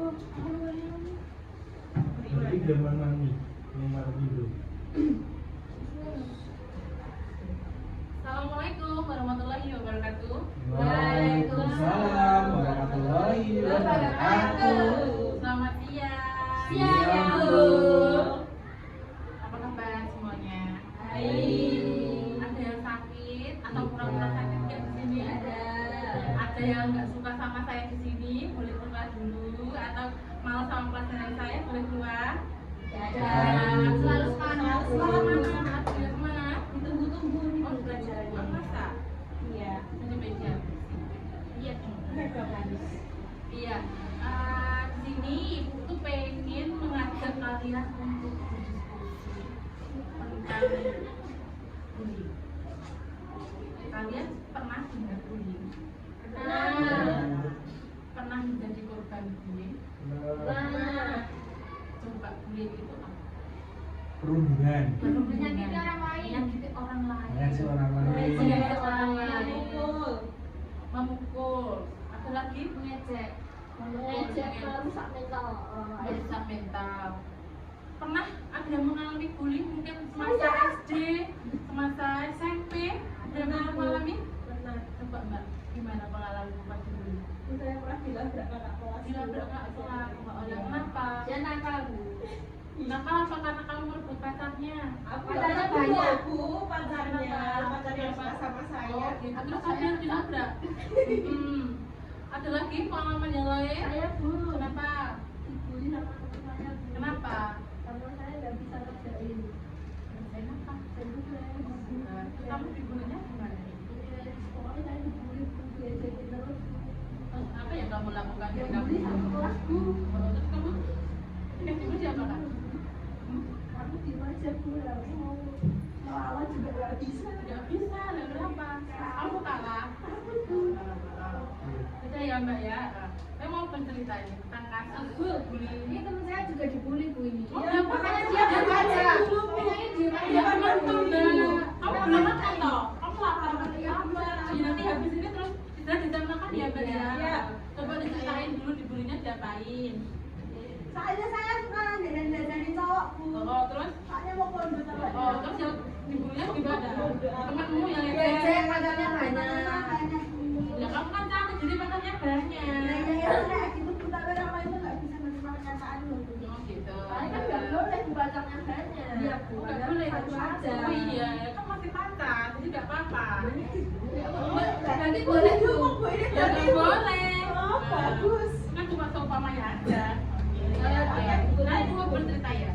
Ini zaman mami, nomor itu. Assalamualaikum warahmatullahi wabarakatuh. Waalaikumsalam warahmatullahi wabarakatuh. Selamat siang. Siang, Bu. Apa kabar semuanya? Baik. Ada yang sakit atau pura-pura sakit nggak di sini? Ada yang nggak suka sama saya di sini, boleh keluar dulu. Atau malas sama pelajaran saya, boleh keluar. Selalu semangat. Semangat, biar semangat. Ditunggu-tunggu nih Oh, pelajarannya. masa? Iya. Ini meja. Iya. Iya. Di sini ibu tuh pengen mengajak kalian untuk berdiskusi tentang bullying. Kalian pernah dengar bullying? Pernah menjadi korban bullying? Coba bullying itu apa? Perundungan. Menyakiti orang lain. Menyakiti orang lain. Menyakiti orang lain. Menyakiti orang lain. Memukul. Memukul. Ada lagi mengejek. Mengejek, merusak mental orang lain. Merusak mental. Pernah ada yang mengalami bullying mungkin semasa SD, semasa SMP? Ada yang pernah mengalami? Pernah. Coba Mbak, gimana pengalaman pas bullying? Saya pernah dilabrak kakak kelas. Dilabrak kakak kelas. Oh ya, kenapa? Dia nakal, Bu. Nakal apa karena kamu merebut pacarnya? Pacarnya banyak, Bu. Pacarnya suka sama saya. Oh, gitu. Terus ada yang dilabrak. Ada lagi pengalaman yang lain? Saya, Bu. Kenapa? Dibully sama teman saya, Bu. Kenapa? Karena saya nggak bisa kerjain. Kenapa? Kamu dibulinya gimana? Di sekolah saya dibully, Bu. Diajakin terus. Apa yang kamu lakukan? Dibully sama kelas, Bu. Terus kamu dibully apa kan? Aku diem aja, Bu. Aku mau melawan juga nggak bisa. Gak bisa, kenapa? Kamu kalah. Bisa ya Mbak ya. Saya mau bercerita ini tentang kasus bullying. Ini teman saya juga dibully, Bu, ini. Oh, ya, makanya dia baca. Dia kan nonton dah. Kamu belum makan toh? Kamu lapar kan? Ya, nanti habis ini terus kita makan ya Mbak ya. Coba diceritain dulu dibulinya diapain. Soalnya saya suka dandan-dandanin cowok, Bu. Oh, terus? Soalnya mau pondok sama dia. Oh, terus yang dibulinya gimana? Temenmu yang Ngecek, ngecek. pacarnya banyak. Ya kamu kan cantik jadi pacarnya banyak. Ya, kayak gitu, Bu. Tapi apa itu nggak bisa menerima kenyataan loh, Bu. Oh gitu. Soalnya kan nggak boleh, Bu, pacarnya banyak. Iya, Bu. Nggak boleh Satu aja. Oh iya, ya kan masih pacar, jadi nggak apa-apa. Nanti boleh, Bu. Ya nggak boleh. Oh, bagus. Kan cuma seumpamanya aja. Nah, itu mau bercerita ya.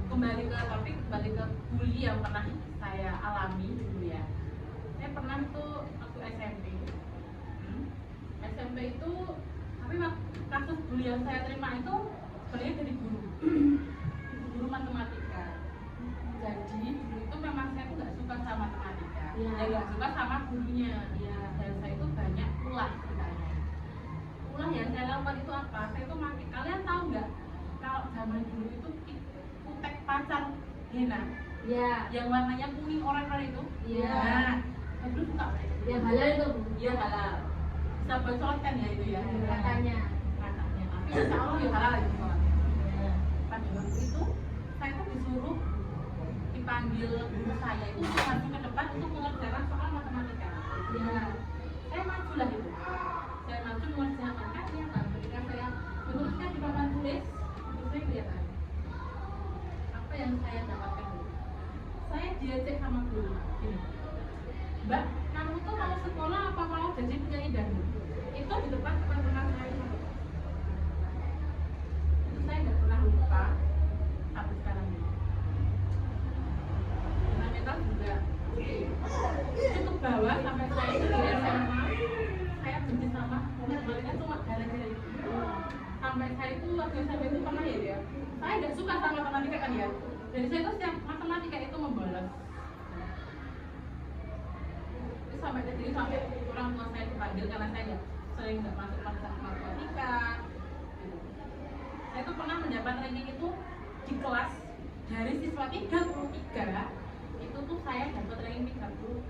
Kembali ke topik, kembali ke bully yang pernah saya alami dulu ya. Saya pernah tuh waktu SMP. SMP itu, tapi kasus bully yang saya terima itu sebenarnya dari guru matematika. Jadi dulu itu memang saya tuh nggak suka sama matematika, ya nggak suka sama gurunya. Dan saya itu banyak ulah ceritanya. Ulah yang saya lakukan itu apa? Saya itu kalian tahu nggak? Kalau zaman dulu itu kutek pacar henna, yang warnanya kuning orang-orang itu. Nah, saya dulu suka. Yang halal itu, Bu. Iya halal. Bisa bocorkan ya itu ya. Katanya. Tapi insya Allah ya halal itu sholatnya. Pada waktu itu saya tuh disuruh dipanggil guru saya itu untuk maju ke depan untuk mengerjakan soal matematika. Saya maju lah itu. Saya maju mengerjakan kan ketika saya menuliskan di papan tulis, itu saya kelihatan apa yang saya dapatkan dulu. Saya diajak sama guru. Gini, Mbak, kamu tuh mau sekolah apa mau jadi penyanyi dangdut? Itu di depan teman-teman saya. Itu saya nggak pernah lupa sampai sekarang ini. Mental juga itu ke bawah sampai saya itu di SMA. Saya benci sama matematika cuma gara-gara itu. Sampai saya itu waktu SMP itu pernah ya, saya nggak suka sama matematika kan ya. Jadi saya itu setiap matematika itu membolos. Sampai jadi sampai orang tua saya dipanggil karena saya sering nggak masuk matematika. Saya tuh pernah mendapat ranking itu di kelas dari siswa 33 itu tuh saya dapat ranking 31.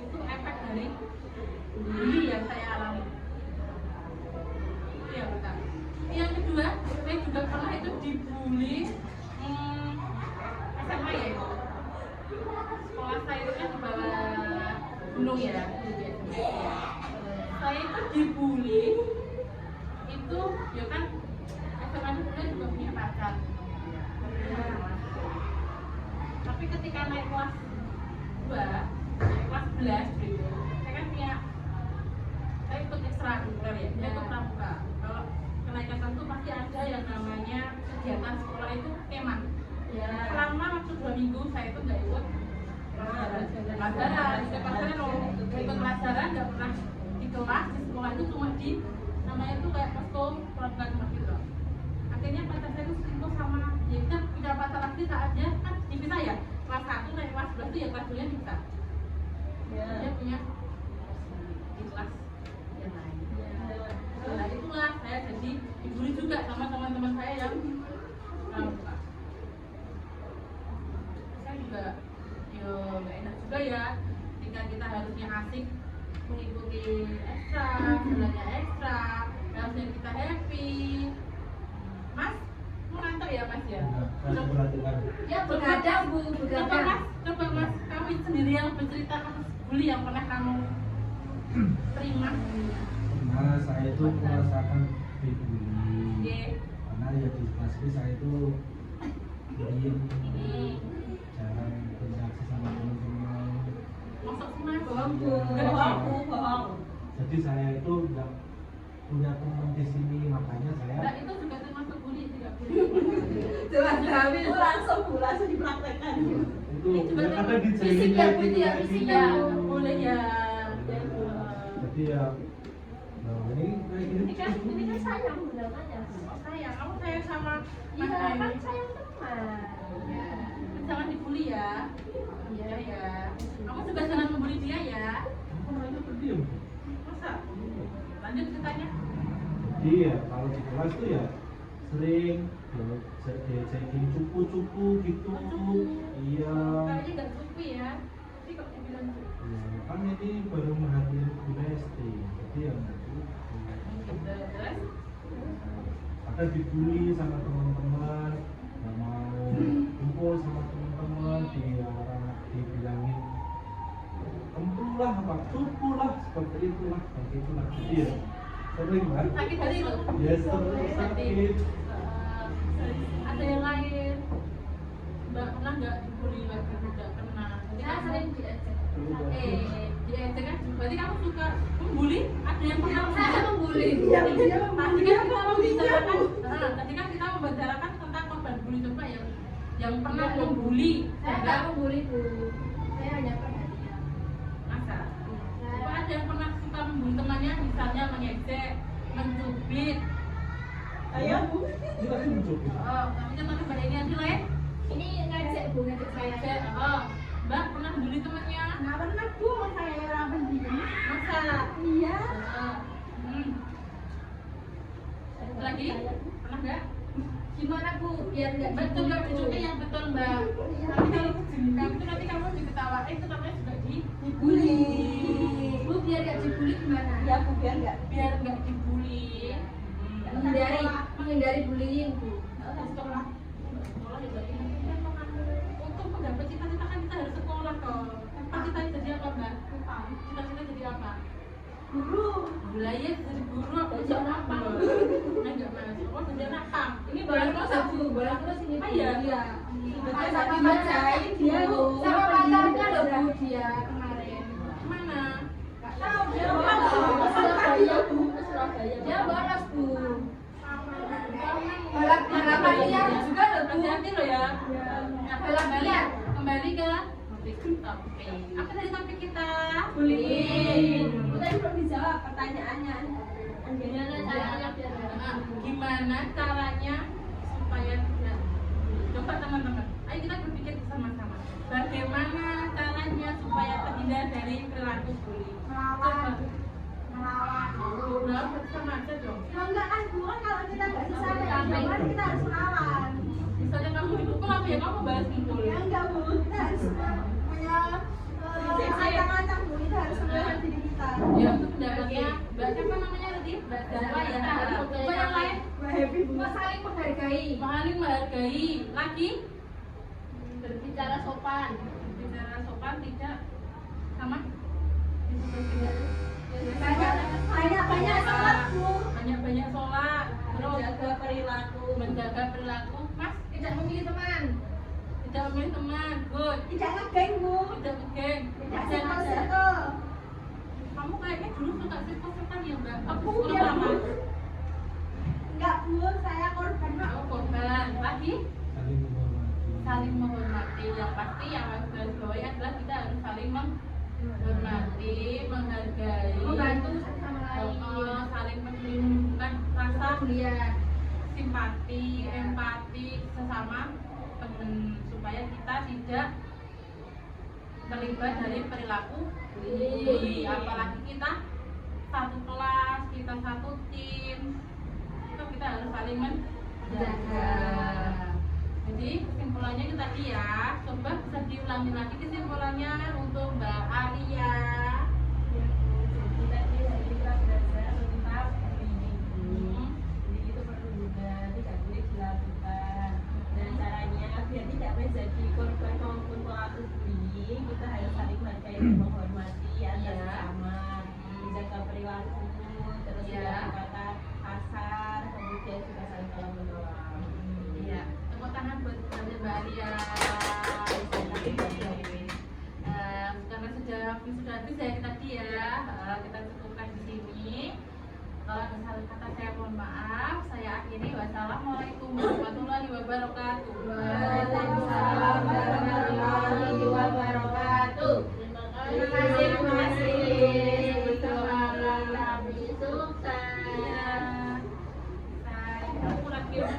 Itu efek dari bully yang saya alami. ya Kak. Yang kedua, saya juga pernah itu dibully SMA ya itu. Sekolah saya itu kan di bawah gunung ya, di SMA ya. Saya itu dibully itu ya kan SMA itu saya juga punya pacar. Tapi ketika naik kelas 2, naik kelas 11 gitu, saya kan punya, saya ikut ekstrakurikuler ya, saya ikut pramuka. Kalau kenaikan tentu pasti ada yang namanya kegiatan sekolah itu kemah. Selama waktu 2 minggu saya itu nggak ikut pelajaran. Setiap pelajaran kalau ikut pelajaran nggak pernah di kelas, di sekolah itu cuma di namanya itu kayak kostum pramuka gitu. Akhirnya pacar saya itu selingkuh sama, ya kita punya pacar lagi saatnya kan dipisah ya, kelas 1 naik kelas 12 itu ya kelas 2 nya bisa dia punya di kelas yang lain. Nah itulah saya jadi dibully juga sama teman-teman saya yang pramuka. Saya juga ya nggak enak juga ya ketika kita harusnya asik mengikuti ekstra, belajar ekstra, harusnya kita happy. Mas, mau ngantuk ya Mas ya? Saya perhatikan. Ya begadang Bu, begadang. Coba Mas, kamu sendiri yang bercerita kasus bully yang pernah kamu terima. Nah, saya itu merasakan dibully. Iya. Karena ya di kelas B saya itu diem, jarang berinteraksi sama teman-teman. Masuk sih Mas? Bohong. Jadi saya itu nggak punya teman di sini, makanya saya Mbak itu juga termasuk bully, tidak bully. Coba kami langsung dipraktekkan. itu yang ada di fisik ya, Bu, ya, fisik ya. Boleh ya. Jadi ya, nah ini kayak gini. Ini kan sayang namanya. Sayang, kamu sayang sama Mas Iya, Ayu. kan sayang teman. Jangan dibully ya. Iya ya. Kamu juga jangan membuli dia ya. Kamu itu terdiam. Masa? Lanjut ceritanya. Jadi ya kalau di kelas tuh ya sering diajakin cupu-cupu gitu. Iya. Kayaknya nggak cukup ya. Tapi kok dibilang cukup. Ya, kan ini baru merhatiin guna SD. Jadi ya nggak cukup. Terus? Ada dibully sama teman-teman, nggak mau kumpul sama teman-teman, dibilangin empulah apa cupulah seperti itulah. Jadi ya sering kan? Sakit hati itu. Ya sering sakit. Ada yang lain. Mbak pernah nggak dibully lagi? Nggak pernah. Saya sering diajak. Diajak kan? Berarti kamu suka membuli? Ada yang pernah Saya membuli. Iya, dia membuli. Tadi kan kita membicarakan tentang korban bully. Coba yang pernah membuli. Saya nggak membuli Bu. Saya hanya perhatian. Masa? Coba ada yang pernah suka membuli temannya, misalnya mengejek, mencubit. Ayo Bu. Ini tadi mencoba. Oh, tapi contohnya pada ini nanti lain. Ini ngajak Bu, ngajak saya. Mengejek. Oh, Mbak pernah bully temannya? Nggak pernah Bu, saya orang pendiam. Masa? Iya. Hmm. Lagi? Pernah nggak? Gimana Bu? Biar nggak Mbak coba dicubit yang betul Mbak. Nanti kalau kamu itu nanti kamu diketawain itu namanya juga dibully. Bu, biar nggak dibully gimana? Ya Bu, biar nggak dibully. menghindari bullying Bu. Sekolah ya berarti untuk menggapai cita-cita kan kita harus sekolah toh. Cita-cita jadi apa Mbak? Cita-cita jadi apa? Guru. Bulaya jadi guru apa jadi apa? Enggak Mas. Oh jadi apa? Ini bola terus Bu, bola terus ini. Ah iya. Sama bacain dia Bu. Sama pacarnya loh Bu dia kemarin. Mana? Nggak tahu dia ke Surabaya Bu, ke Surabaya. Dia bolos Bu. Balapan liar juga loh Bu. Hati-hati loh ya. Kembali ke topik. Apa tadi topik kita? bullying. Bu tadi belum dijawab pertanyaannya. Gimana caranya supaya tidak? Coba teman-teman, ayo kita berpikir sama-sama. Bagaimana caranya supaya terhindar dari perilaku bullying? Melawan. Udah sama aja dong. Enggak kan Bu, kan kalau kita nggak bisa kita harus melawan. Misalnya kamu dipukul apa ya kamu balas mukul? Ya enggak Bu, kita harus punya macam-macam Bu, kita harus melawan diri kita. Ya itu pendapatnya Mbak siapa namanya tadi? Mbak Jawa ya. Coba yang lain. Saling menghargai. Saling menghargai. Lagi Berbicara sopan. bicara sopan tidak sama. Banyak sholat, Bu. Banyak sholat. Terus Menjaga perilaku. Mas Tidak memilih teman. tidak memilih teman. Good. Tidak ngegeng, Bu. Tidak ngegeng. Tidak circle. Kamu kayaknya dulu suka sirkus-sirkusan ya Mbak? Aku Iya, kurang lama. Bu. Enggak, Bu. Saya korban, Mak. Oh, korban. Lagi saling menghormati. saling menghormati. Yang pasti yang harus garis bawahi adalah kita harus saling menghormati, menghargai, Membantu satu sama lain. saling menimbulkan rasa Kuliah. simpati, empati sesama teman supaya kita tidak terlibat dari perilaku bully. Apalagi kita satu kelas, kita satu tim, itu kita harus saling menjaga. Jadi kesimpulannya itu tadi ya, coba bisa diulangi lagi kesimpulannya untuk Mbak Alia. Jadi tadi kita belajar tentang bullying. Hmm. Jadi itu perlu juga tidak boleh dilakukan. Dan caranya biar tidak menjadi korban maupun pelaku bullying, kita harus saling menghargai dan menghormati antar sesama, menjaga perilaku, terus Iya. tidak berkata kasar, kemudian juga saling tolong menolong. Iya, tepuk tangan buat Mbak Alia. Karena sudah habis ya tadi ya, kita cukupkan di sini. Kalau ada salah kata saya mohon maaf. Saya akhiri. Wassalamualaikum warahmatullahi wabarakatuh. Waalaikumsalam warahmatullahi wabarakatuh. Terima kasih, Bu Asri. Selamat Nabi sukses. Saya kurang kira